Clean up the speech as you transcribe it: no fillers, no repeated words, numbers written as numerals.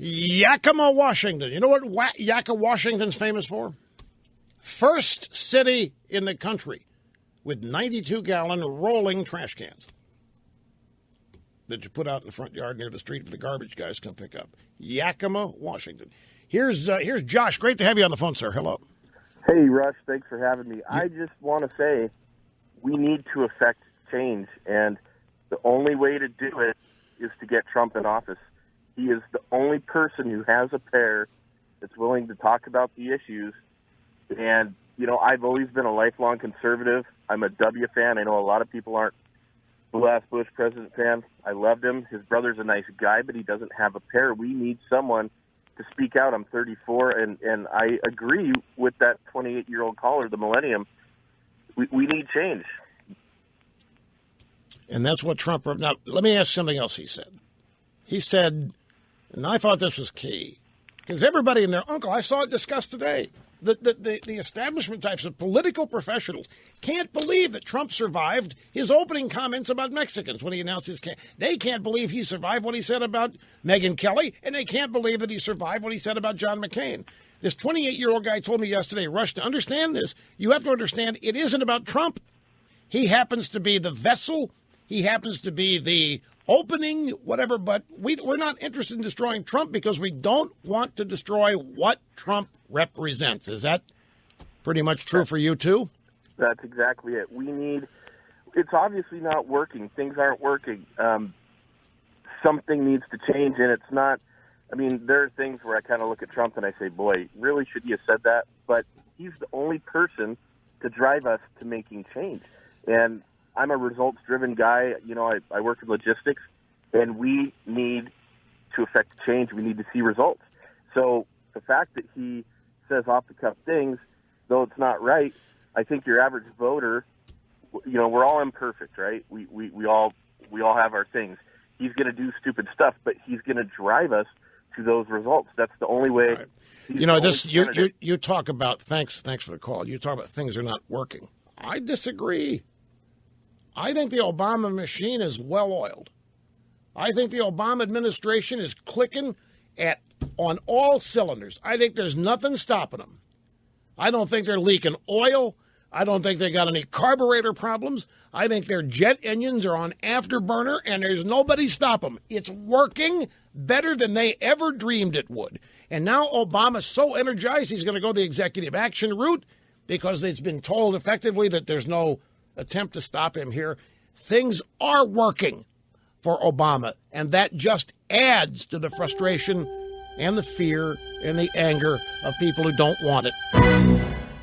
Yakima, Washington. You know what Yakima, Washington's famous for? First city in the country with 92-gallon rolling trash cans that you put out in the front yard near the street for the garbage guys to come pick up. Yakima, Washington. Here's Josh. Great to have you on the phone, sir. Hello. Hey, Rush. Thanks for having me. I just want to say we need to affect change, and the only way to do it is to get Trump in office. He is the only person who has a pair that's willing to talk about the issues. And, you know, I've always been a lifelong conservative. I'm a W fan. I know a lot of people aren't the last Bush president fan. I loved him. His brother's a nice guy, but he doesn't have a pair. We need someone to speak out. I'm 34, and I agree with that 28-year-old caller, the millennium. We need change. And that's what Trump... Now, let me ask something else he said. He said, and I thought this was key, because everybody and their uncle, I saw it discussed today, the establishment types of political professionals can't believe that Trump survived his opening comments about Mexicans when he announced his They can't believe he survived what he said about Megyn Kelly, and they can't believe that he survived what he said about John McCain. This 28-year-old guy told me yesterday, Rush, to understand this, you have to understand it isn't about Trump. He happens to be the vessel. He happens to be the opening, whatever, but we're not interested in destroying Trump because we don't want to destroy what Trump represents. Is that pretty much true for you, too? That's exactly it. It's obviously not working. Things aren't working. Something needs to change, and it's not, there are things where I kind of look at Trump and I say, boy, really should he have said that? But he's the only person to drive us to making change. And I'm a results-driven guy. You know, I work in logistics, and we need to affect change. We need to see results. So the fact that he says off-the-cuff things, though it's not right, I think your average voter, you know, we're all imperfect, right? We all have our things. He's going to do stupid stuff, but he's going to drive us to those results. That's the only way. Right. You know, you talk about, thanks for the call. You talk about things are not working. I disagree. I think the Obama machine is well-oiled. I think the Obama administration is clicking on all cylinders. I think there's nothing stopping them. I don't think they're leaking oil. I don't think they got any carburetor problems. I think their jet engines are on afterburner, and there's nobody stop them. It's working better than they ever dreamed it would. And now Obama's so energized, he's going to go the executive action route because it's been told effectively that there's no attempt to stop him here. Things are working for Obama, and that just adds to the frustration and the fear and the anger of people who don't want it.